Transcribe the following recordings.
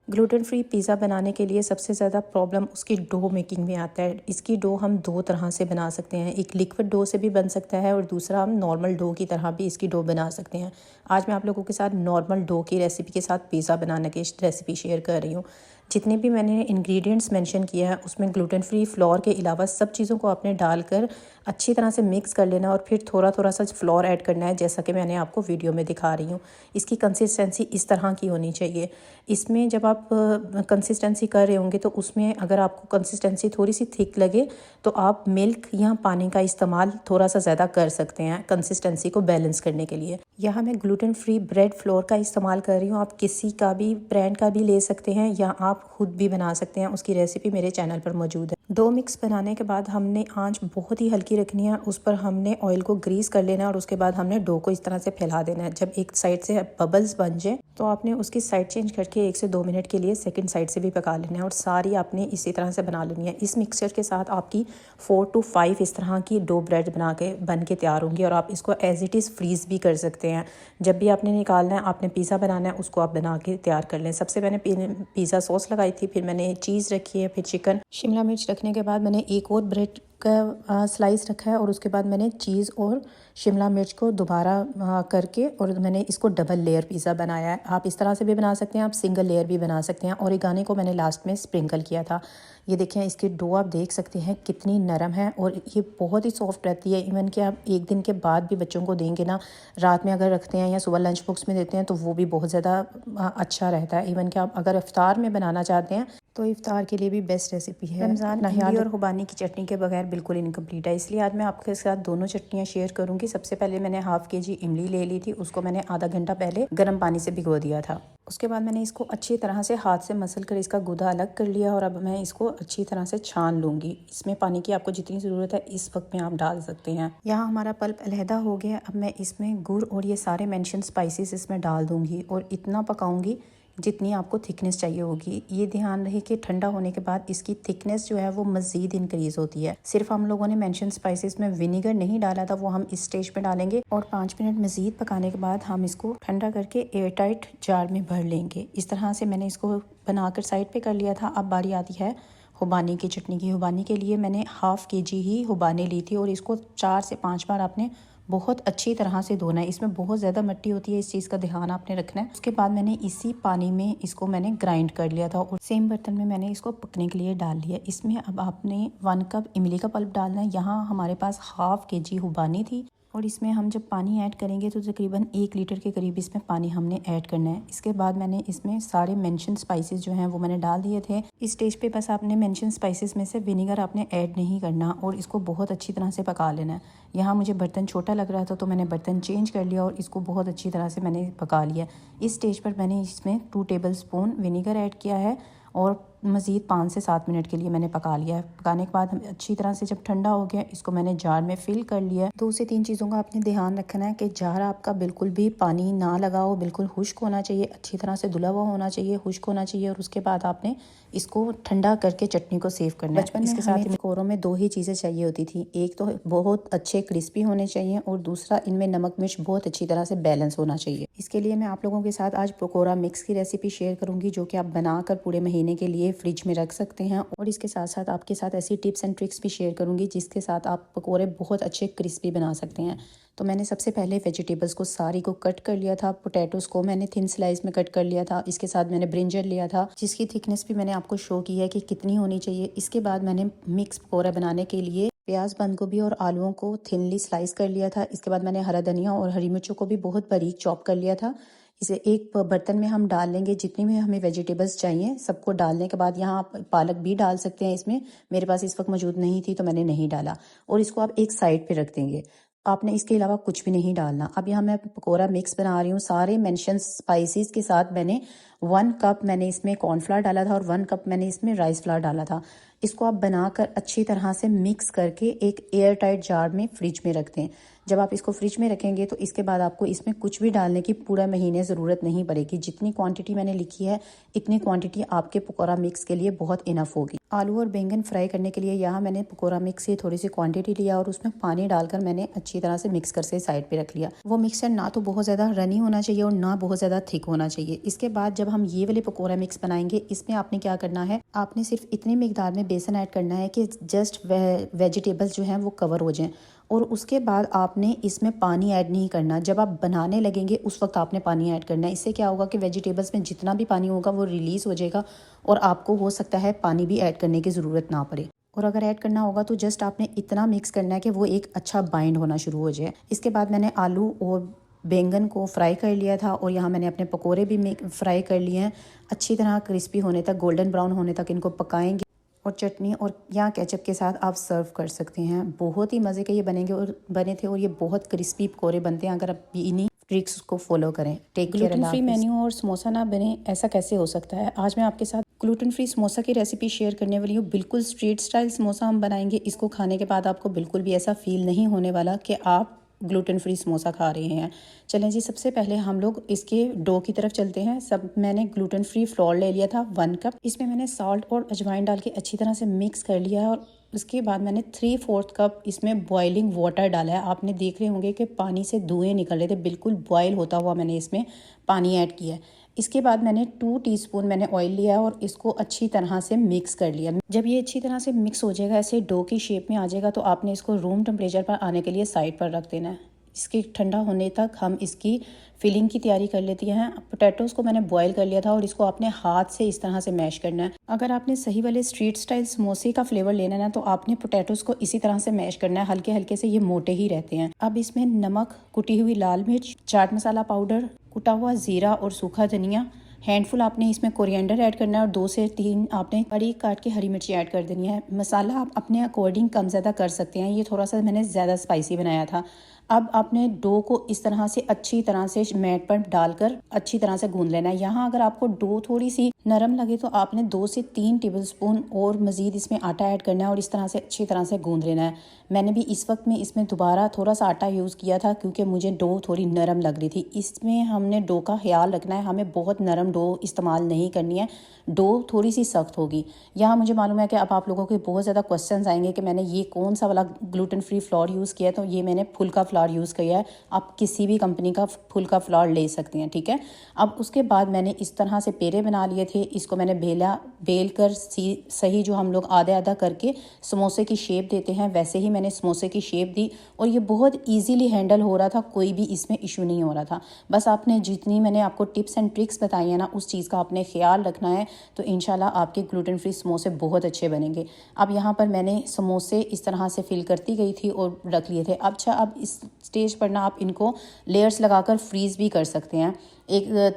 Gluten free pizza बनाने के लिए सबसे ज़्यादा प्रॉब्लम उसकी डो मेकिंग में आता है। इसकी डो हम दो तरह से बना सकते हैं, एक लिक्विड डो से भी बन सकता है और दूसरा हम नॉर्मल डो की तरह भी इसकी डो बना सकते हैं। आज मैं आप लोगों के साथ नॉर्मल डो की रेसिपी के साथ पिज़्ज़ा बनाने की रेसिपी शेयर कर रही हूँ। जितने भी मैंने इंग्रेडिएंट्स मेंशन किया है उसमें ग्लूटेन फ्री फ्लोर के अलावा सब चीज़ों को आपने डालकर अच्छी तरह से मिक्स कर लेना और फिर थोड़ा थोड़ा सा फ्लोर ऐड करना है, जैसा कि मैंने आपको वीडियो में दिखा रही हूँ। इसकी कंसिस्टेंसी इस तरह की होनी चाहिए। इसमें जब आप कंसिस्टेंसी कर रहे होंगे तो उसमें अगर आपको कंसिस्टेंसी थोड़ी सी थिक लगे तो आप मिल्क या पानी का इस्तेमाल थोड़ा सा ज़्यादा कर सकते हैं कंसिस्टेंसी को बैलेंस करने के लिए। यहाँ मैं ग्लूटेन फ्री ब्रेड फ्लोर का इस्तेमाल कर रही हूँ। आप किसी का भी ब्रांड का भी ले सकते हैं या आप खुद भी बना सकते हैं। उसकी रेसिपी मेरे चैनल पर मौजूद है। डो मिक्स बनाने के बाद हमने आंच बहुत ही हल्की रखनी है, उस पर हमने ऑयल को ग्रीस कर लेना है और उसके बाद हमने डो को इस तरह से फैला देना है। जब एक साइड से बबल्स बन जाए तो आपने उसकी साइड चेंज करके 1 से 2 मिनट के लिए सेकंड साइड से भी पका लेना है और सारी आपने इसी तरह से बना लेनी है। इस मिक्सचर के साथ आपकी 4 to 5 इस तरह की डो ब्रेड बन के तैयार होंगी और आप इसको एज इट इज़ फ्रीज़ भी कर सकते हैं। जब भी आपने निकालना है, आपने पिज़्ज़ा बनाना है, उसको आप बना के तैयार कर लें। सबसे मैंने पिज़्ज़ा सॉस लगाई थी, फिर मैंने चीज़ रखी है, फिर चिकन, शिमला मिर्च रखने के बाद मैंने एक और ब्रेड का स्लाइस रखा है और उसके बाद मैंने चीज़ और शिमला मिर्च को दोबारा करके और मैंने इसको डबल लेयर पिज़्ज़ा बनाया है। आप इस तरह से भी बना सकते हैं, आप सिंगल लेयर भी बना सकते हैं। और ओरिगानो को मैंने लास्ट में स्प्रिंकल किया था। ये देखें, इसकी डो आप देख सकते हैं कितनी नरम है और ये बहुत ही सॉफ्ट रहती है। इवन कि आप एक दिन के बाद भी बच्चों को देंगे ना, रात में अगर रखते हैं या सुबह लंच बॉक्स में देते हैं तो वो भी बहुत ज़्यादा अच्छा रहता है। इवन कि आप अगर इफ्तार में बनाना चाहते हैं तो इफ्तार के लिए भी बेस्ट रेसिपी है। रमज़ान इमली और खुबानी की चटनी के बगैर बिल्कुल इनकम्प्लीट है, इसलिए आज मैं आपके साथ दोनों चटनियाँ शेयर करूँगी। सबसे पहले मैंने हाफ़ kg इमली ले ली थी, उसको मैंने आधा घंटा पहले गर्म पानी से भिगो दिया था। उसके बाद मैंने इसको अच्छी तरह से हाथ से मसल कर इसका गुदा अलग कर लिया और अब मैं इसको अच्छी तरह से छान लूँगी। इसमें पानी की आपको जितनी ज़रूरत है इस वक्त में आप डाल सकते हैं। यहाँ हमारा पल्प अलहदा हो गया। अब मैं इसमें गुड़ और ये सारे मेंशन स्पाइसेस इसमें डाल दूँगी और इतना पकाऊँगी जितनी आपको थिकनेस चाहिए होगी। ये ध्यान रहे कि ठंडा होने के बाद इसकी थिकनेस जो है वो मज़ीद इंक्रीज़ होती है। सिर्फ हम लोगों ने मेंशन स्पाइसेस में विनेगर नहीं डाला था, वो हम इस स्टेज पे डालेंगे और 5 मिनट मज़ीद पकाने के बाद हम इसको ठंडा करके एयर टाइट जार में भर लेंगे। इस तरह से मैंने इसको बनाकर साइड पे कर लिया था। अब बारी आती है खुबानी की चटनी की। खुबानी के लिए मैंने हाफ़ kg ही खुबानी ली थी और इसको 4 से 5 बार आपने बहुत अच्छी तरह से धोना है। इसमें बहुत ज़्यादा मिट्टी होती है, इस चीज़ का ध्यान आपने रखना है। उसके बाद मैंने इसी पानी में इसको मैंने ग्राइंड कर लिया था और सेम बर्तन में मैंने इसको पकने के लिए डाल लिया। इसमें अब आपने 1 कप इमली का पल्प डालना है। यहाँ हमारे पास हाफ़ kg खुबानी थी और इसमें हम जब पानी ऐड करेंगे तो तकरीबन 1 लीटर के करीब इसमें पानी हमने ऐड करना है। इसके बाद मैंने इसमें सारे मेंशन स्पाइसेस जो हैं वो मैंने डाल दिए थे। इस स्टेज पे बस आपने मेंशन स्पाइसेस में से विनेगर आपने ऐड नहीं करना और इसको बहुत अच्छी तरह से पका लेना है। यहाँ मुझे बर्तन छोटा लग रहा था तो मैंने बर्तन चेंज कर लिया और इसको बहुत अच्छी तरह से मैंने पका लिया। इस स्टेज पर मैंने इसमें 2 टेबल स्पून विनेगर ऐड किया है और मज़ीद 5 से 7 मिनट के लिए मैंने पका लिया है। पकाने के बाद अच्छी तरह से जब ठंडा हो गया इसको मैंने जार में फिल कर लिया। 2 से 3 चीज़ों का आपने ध्यान रखना है कि जार आपका बिल्कुल भी पानी ना लगाओ, बिल्कुल खुश्क होना चाहिए, अच्छी तरह से धुला हुआ होना चाहिए, खुश्क होना चाहिए। और उसके बाद आपने इसको ठंडा करके चटनी को सेव करना है। बचपन में इसके साथ पकौड़ों में 2 ही चीज़ें चाहिए होती थी, एक तो बहुत अच्छे क्रिस्पी होने चाहिए और दूसरा इनमें नमक मिर्च बहुत अच्छी तरह से बैलेंस होना चाहिए। इसके लिए मैं आप लोगों के साथ आज पकौड़ा मिक्स की रेसिपी शेयर करूंगी जो कि आप बनाकर पूरे महीने के लिए फ्रिज में रख सकते हैं। और इसके साथ साथ आपके साथ ऐसी टिप्स एंड ट्रिक्स भी शेयर करूंगी जिसके साथ आप पकौड़े बहुत अच्छे क्रिस्पी बना सकते हैं। तो मैंने सबसे पहले वेजिटेबल्स को सारी को कट कर लिया था। पोटैटोस को मैंने थिन स्लाइस में कट कर लिया था। इसके साथ मैंने ब्रिंजल लिया था जिसकी थिकनेस भी मैंने आपको शो की है कि कितनी होनी चाहिए। इसके बाद मैंने मिक्स पकौड़ा बनाने के लिए प्याज, बंद गोभी और आलूओं को थिनली स्लाइस कर लिया था। इसके बाद मैंने हरा धनिया और हरी मिर्चों को भी बहुत बारीक चॉप कर लिया था। इसे एक बर्तन में हम डाल लेंगे, जितनी भी हमें वेजिटेबल्स चाहिए सबको डालने के बाद यहाँ आप पालक भी डाल सकते हैं। इसमें मेरे पास इस वक्त मौजूद नहीं थी तो मैंने नहीं डाला और इसको आप एक साइड पे रख देंगे। आपने इसके अलावा कुछ भी नहीं डालना। अब यहाँ मैं पकौड़ा मिक्स बना रही हूँ सारे मेंशन स्पाइसेस के साथ। मैंने 1 कप मैंने इसमें कॉर्नफ्लावर डाला था और 1 कप मैंने इसमें राइस फ्लावर डाला था। इसको आप बनाकर अच्छी तरह से मिक्स करके एक एयर टाइट जार में फ्रिज में रख दें। जब आप इसको फ्रिज में रखेंगे तो इसके बाद आपको इसमें कुछ भी डालने की पूरा महीने ज़रूरत नहीं पड़ेगी। जितनी क्वांटिटी मैंने लिखी है इतनी क्वांटिटी आपके पकौड़ा मिक्स के लिए बहुत इनफ होगी। आलू और बैंगन फ्राई करने के लिए यहाँ मैंने पकौड़ा मिक्स की थोड़ी सी क्वांटिटी लिया और उसमें पानी डालकर मैंने अच्छी तरह से मिक्स कर से साइड पे रख लिया। वो मिक्सचर ना तो बहुत ज़्यादा रनी होना चाहिए और ना बहुत ज़्यादा थिक होना चाहिए। इसके बाद जब हम ये वाले पकौड़ा मिक्स बनाएंगे, इसमें आपने क्या करना है, आपने सिर्फ इतनी मिकदार में बेसन ऐड करना है कि जस्ट वेजिटेबल्स जो हैं वो कवर हो जाएं। और उसके बाद आपने इसमें पानी ऐड नहीं करना। जब आप बनाने लगेंगे उस वक्त आपने पानी ऐड करना है। इससे क्या होगा कि वेजिटेबल्स में जितना भी पानी होगा वो रिलीज़ हो जाएगा और आपको हो सकता है पानी भी ऐड करने की ज़रूरत ना पड़े। और अगर ऐड करना होगा तो जस्ट आपने इतना मिक्स करना है कि वो एक अच्छा बाइंड होना शुरू हो जाए। इसके बाद मैंने आलू और बैंगन को फ्राई कर लिया था और यहाँ मैंने अपने पकोड़े भी फ्राई कर लिए हैं। अच्छी तरह क्रिस्पी होने तक, गोल्डन ब्राउन होने तक इनको पकाएंगे और चटनी और या केचप के साथ आप सर्व कर सकते हैं। बहुत ही मज़े के ये बने थे और ये बहुत क्रिस्पी पकोड़े बनते हैं अगर आप इन्हीं ट्रिक्स को फॉलो करें। Take care. Gluten free menu और समोसा ना बने, ऐसा कैसे हो सकता है। आज मैं आपके साथ ग्लूटेन फ्री समोसा की रेसिपी शेयर करने वाली हूँ। बिल्कुल स्ट्रीट स्टाइल समोसा हम बनाएंगे। इसको खाने के बाद आपको बिल्कुल भी ऐसा फील नहीं होने वाला कि आप ग्लूटेन फ्री समोसा खा रहे हैं। चलें जी, सबसे पहले हम लोग इसके डो की तरफ चलते हैं। मैंने ग्लूटेन फ्री फ्लोर ले लिया था 1 कप। इसमें मैंने सॉल्ट और अजवाइन डाल के अच्छी तरह से मिक्स कर लिया है और उसके बाद मैंने 3/4 कप इसमें बॉइलिंग वाटर डाला है। आपने देख रहे होंगे कि पानी से धुएं निकल रहे थे, बिल्कुल बॉयल होता हुआ मैंने इसमें पानी ऐड किया है। इसके बाद मैंने 2 टीस्पून मैंने ऑयल लिया और इसको अच्छी तरह से मिक्स कर लिया। जब ये अच्छी तरह से मिक्स हो जाएगा, ऐसे डो की शेप में आ जाएगा, तो आपने इसको रूम टेम्परेचर पर आने के लिए साइड पर रख देना है। इसके ठंडा होने तक हम इसकी फिलिंग की तैयारी कर लेती हैं। पोटैटोज़ को मैंने बॉईल कर लिया था और इसको आपने हाथ से इस तरह से मैश करना है। अगर आपने सही वाले स्ट्रीट स्टाइल समोसे का फ्लेवर लेना है ना, तो आपने पोटैटोज़ को इसी तरह से मैश करना है। हल्के हल्के से ये मोटे ही रहते हैं। अब इसमें नमक, कुटी हुई लाल मिर्च, चाट मसाला पाउडर, कुटा हुआ ज़ीरा और सूखा धनिया, हैंडफुल आपने इसमें कोरिएंडर ऐड करना है और 2 से 3 आपने बारीक काट के हरी मिर्ची ऐड कर देनी है। मसाला आप अपने अकॉर्डिंग कम ज़्यादा कर सकते हैं। ये थोड़ा सा मैंने ज़्यादा स्पाइसी बनाया था। अब आपने डो को इस तरह से अच्छी तरह से मैट पर डालकर अच्छी तरह से गूंद लेना है। यहाँ अगर आपको डो थोड़ी सी नरम लगे तो आपने 2 से 3 टेबलस्पून और मज़ीद इसमें आटा ऐड करना है और इस तरह से अच्छी तरह से गूंद लेना है। मैंने भी इस वक्त में इसमें दोबारा थोड़ा सा आटा यूज़ किया था क्योंकि मुझे डो थोड़ी नरम लग रही थी। इसमें हमने डो का ख्याल रखना है, हमें बहुत नरम डो इस्तेमाल नहीं करनी है। डो थोड़ी सी सख्त होगी। यहाँ मुझे मालूम है कि अब आप लोगों के बहुत ज़्यादा क्वेश्चंस आएंगे कि मैंने ये कौन सा वाला ग्लूटेन फ्री फ्लोर यूज़ किया है। तो ये मैंने फुल्का फ्लोर यूज़ किया है। आप किसी भी कंपनी का फुल्का फ्लोर ले सकते हैं, ठीक है। अब उसके बाद मैंने इस तरह से पेड़े बना लिए थे। इसको मैंने बेल कर सही जो हम लोग आधा आधा करके समोसे की शेप देते हैं, वैसे ही मैंने समोसे की शेप दी और ये बहुत ईजीली हैंडल हो रहा था। कोई भी इसमें इशू नहीं हो रहा था। बस आपने जितनी मैंने आपको टिप्स एंड ट्रिक्स बताई है ना, उस चीज़ का आपने ख्याल रखना है, तो इंशाल्लाह आपके ग्लूटेन फ्री समोसे बहुत अच्छे बनेंगे। अब यहाँ पर मैंने समोसे इस तरह से फिल करती गई थी और रख लिए थे। अब इस स्टेज पर ना आप इनको लेयर्स लगाकर फ्रीज़ भी कर सकते हैं।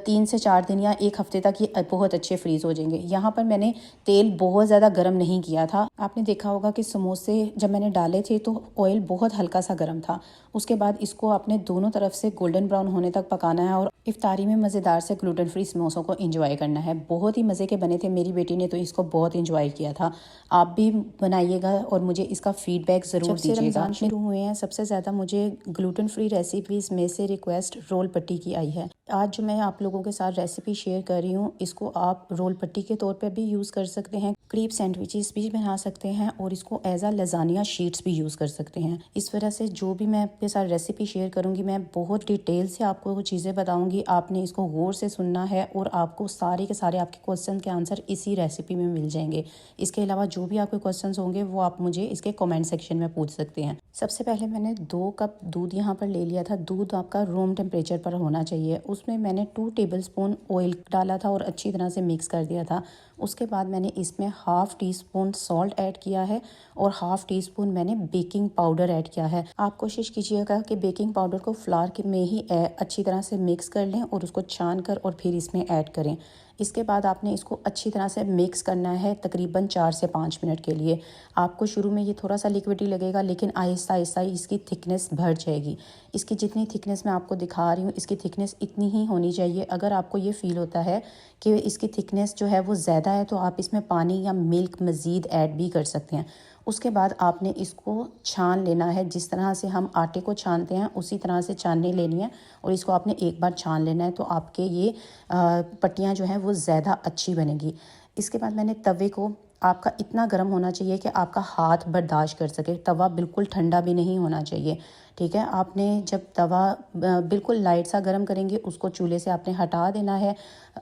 3 से 4 दिन या 1 हफ्ते तक ये बहुत अच्छे फ्रीज़ हो जाएंगे। यहाँ पर मैंने तेल बहुत ज़्यादा गर्म नहीं किया था। आपने देखा होगा कि समोसे जब मैंने डाले थे तो ऑयल बहुत हल्का सा गर्म था। उसके बाद इसको आपने दोनों तरफ से गोल्डन ब्राउन होने तक पकाना है और इफ्तारी में मज़ेदार से ग्लूटेन फ्री समोसों को एंजॉय करना है। बहुत ही मज़े के बने थे। मेरी बेटी ने तो इसको बहुत एंजॉय किया था। आप भी बनाइएगा और मुझे इसका फीडबैक ज़रूर दीजिएगा। रमज़ान शुरू हुए हैं, सबसे ज़्यादा मुझे ग्लूटेन फ्री रेसिपीज़ में से रिक्वेस्ट रोल पट्टी की आई है। आज जो मैं आप लोगों के साथ रेसिपी शेयर कर रही हूँ, इसको आप रोल पट्टी के तौर पे भी यूज़ कर सकते हैं, क्रीप सैंडविचेस भी बना सकते हैं और इसको एज अ लजानिया शीट्स भी यूज़ कर सकते हैं। इस वजह से जो भी मैं आपके साथ रेसिपी शेयर करूँगी, मैं बहुत डिटेल से आपको वो चीज़ें बताऊँगी। आपने इसको गौर से सुनना है और आपको सारे के सारे आपके क्वेश्चन के आंसर इसी रेसिपी में मिल जाएंगे। इसके अलावा जो भी आपके क्वेश्चन होंगे वो आप मुझे इसके कॉमेंट सेक्शन में पूछ सकते हैं। सबसे पहले मैंने 2 कप दूध यहाँ पर ले लिया था। दूध आपका रूम टेम्परेचर पर होना चाहिए। उसमें मैंने 2 टेबलस्पून ऑयल डाला था और अच्छी तरह से मिक्स कर दिया था। उसके बाद मैंने इसमें 1/2 टीस्पून सॉल्ट ऐड किया है और 1/2 टीस्पून मैंने बेकिंग पाउडर ऐड किया है। आप कोशिश कीजिएगा कि बेकिंग पाउडर को फ्लावर में ही अच्छी तरह से मिक्स कर लें और उसको छान कर और फिर इसमें ऐड करें। इसके बाद आपने इसको अच्छी तरह से मिक्स करना है तकरीबन 4 से 5 मिनट के लिए। आपको शुरू में ये थोड़ा सा लिक्विडी लगेगा, लेकिन आहिस्ता आहिस्ता इसकी थिकनेस बढ़ जाएगी। इसकी जितनी थिकनेस मैं आपको दिखा रही हूँ, इसकी थिकनेस इतनी ही होनी चाहिए। अगर आपको ये फ़ील होता है कि इसकी थिकनेस जो है वो ज़्यादा है, तो आप इसमें पानी या मिल्क मज़ीद ऐड भी कर सकते हैं। उसके बाद आपने इसको छान लेना है। जिस तरह से हम आटे को छानते हैं उसी तरह से छाननी लेनी है, और इसको आपने एक बार छान लेना है, तो आपके ये पट्टियाँ जो हैं वो ज़्यादा अच्छी बनेगी। इसके बाद मैंने तवे को, आपका इतना गर्म होना चाहिए कि आपका हाथ बर्दाश्त कर सके। तवा बिल्कुल ठंडा भी नहीं होना चाहिए, ठीक है। आपने जब तवा बिल्कुल लाइट सा गर्म करेंगे, उसको चूल्हे से आपने हटा देना है।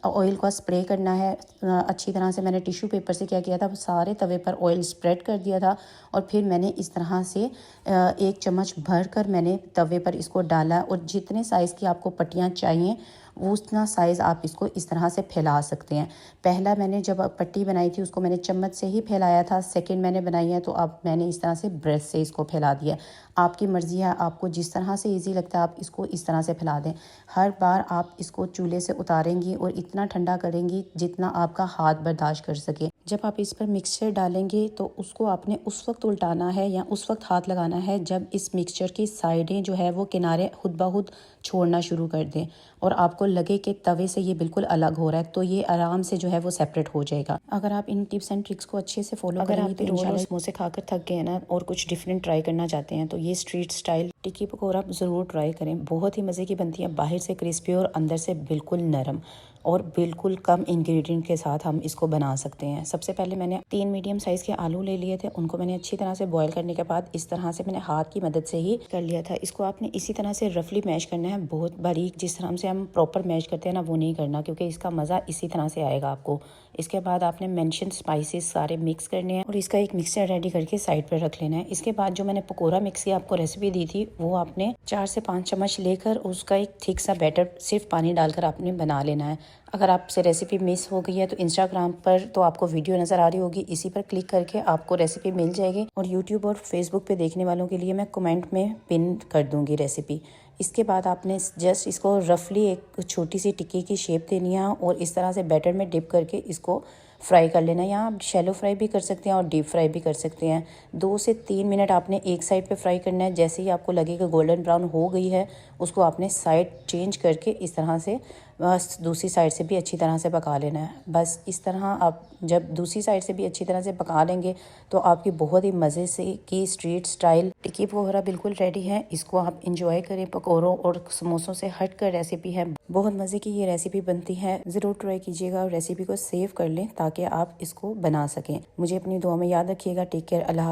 ऑयल का स्प्रे करना है अच्छी तरह से। मैंने टिश्यू पेपर से क्या किया था, सारे तवे पर ऑयल स्प्रेड कर दिया था, और फिर मैंने इस तरह से 1 चम्मच भर कर मैंने तवे पर इसको डाला। और जितने साइज़ की आपको पट्टियाँ चाहिए उतना साइज़ आप इसको इस तरह से फैला सकते हैं। पहला मैंने जब पट्टी बनाई थी उसको मैंने चम्मच से ही फैलाया था। सेकंड मैंने बनाई है तो अब मैंने इस तरह से ब्रश से इसको फैला दिया। आपकी मर्ज़ी है, आपको जिस तरह से इजी लगता है आप इसको इस तरह से फैला दें। हर बार आप इसको चूल्हे से उतारेंगी और इतना ठंडा करेंगी जितना आपका हाथ बर्दाश्त कर सके। जब आप इस पर मिक्सचर डालेंगे तो उसको आपने उस वक्त उल्टाना है या उस वक्त हाथ लगाना है जब इस मिक्सचर की साइडें जो है वो किनारे खुद ब खुद छोड़ना शुरू कर दें, और आपको लगे कि तवे से ये बिल्कुल अलग हो रहा है, तो ये आराम से जो है वो सेपरेट हो जाएगा। अगर आप इन टिप्स एंड ट्रिक्स को अच्छे से फॉलो करेंगे तो रोल और समोसे खाकर थक गए ना और कुछ डिफरेंट ट्राई करना चाहते हैं, तो ये स्ट्रीट स्टाइल टिक्की पकौड़ा ज़रूर ट्राई करें। बहुत ही मज़े की बनती है, बाहर से क्रिस्पी और अंदर से बिल्कुल नरम, और बिल्कुल कम इंग्रेडिएंट के साथ हम इसको बना सकते हैं। सबसे पहले मैंने 3 मीडियम साइज़ के आलू ले लिए थे। उनको मैंने अच्छी तरह से बॉईल करने के बाद इस तरह से मैंने हाथ की मदद से ही कर लिया था। इसको आपने इसी तरह से रफली मैश करना है, बहुत बारीक जिस तरह से हम प्रॉपर मैश करते हैं ना वो नहीं करना, क्योंकि इसका मज़ा इसी तरह से आएगा आपको। इसके बाद आपने मेंशन स्पाइसेस सारे मिक्स करने हैं और इसका एक मिक्सचर रेडी करके साइड पर रख लेना है। इसके बाद जो मैंने पकौड़ा मिक्स की आपको रेसिपी दी थी, वो आपने 4 से 5 चम्मच लेकर उसका एक थिक सा बैटर सिर्फ पानी डालकर आपने बना लेना है। अगर आपसे रेसिपी मिस हो गई है तो इंस्टाग्राम पर तो आपको वीडियो नज़र आ रही होगी, इसी पर क्लिक करके आपको रेसिपी मिल जाएगी, और यूट्यूब और फेसबुक पे देखने वालों के लिए मैं कमेंट में पिन कर दूंगी रेसिपी। इसके बाद आपने जस्ट इसको रफली एक छोटी सी टिक्की की शेप देनी है और इस तरह से बैटर में डिप करके इसको फ्राई कर लेना है। यहाँ आप शैलो फ्राई भी कर सकते हैं और डीप फ्राई भी कर सकते हैं। 2 से 3 मिनट आपने एक साइड पे फ्राई करना है। जैसे ही आपको लगे कि गोल्डन ब्राउन हो गई है, उसको आपने साइड चेंज करके इस तरह से बस दूसरी साइड से भी अच्छी तरह से पका लेना है। बस इस तरह आप जब दूसरी साइड से भी अच्छी तरह से पका लेंगे तो आपकी बहुत ही मज़े से की स्ट्रीट स्टाइल टिक्की पकौड़ा बिल्कुल रेडी है। इसको आप इंजॉय करें। पकौड़ों और समोसों से हट कर रेसिपी है, बहुत मज़े की ये रेसिपी बनती है। ज़रूर ट्राई कीजिएगा और रेसिपी को सेव कर लें ताकि आप इसको बना सकें। मुझे अपनी दुआ में याद रखिएगा। Take care. अल्लाह।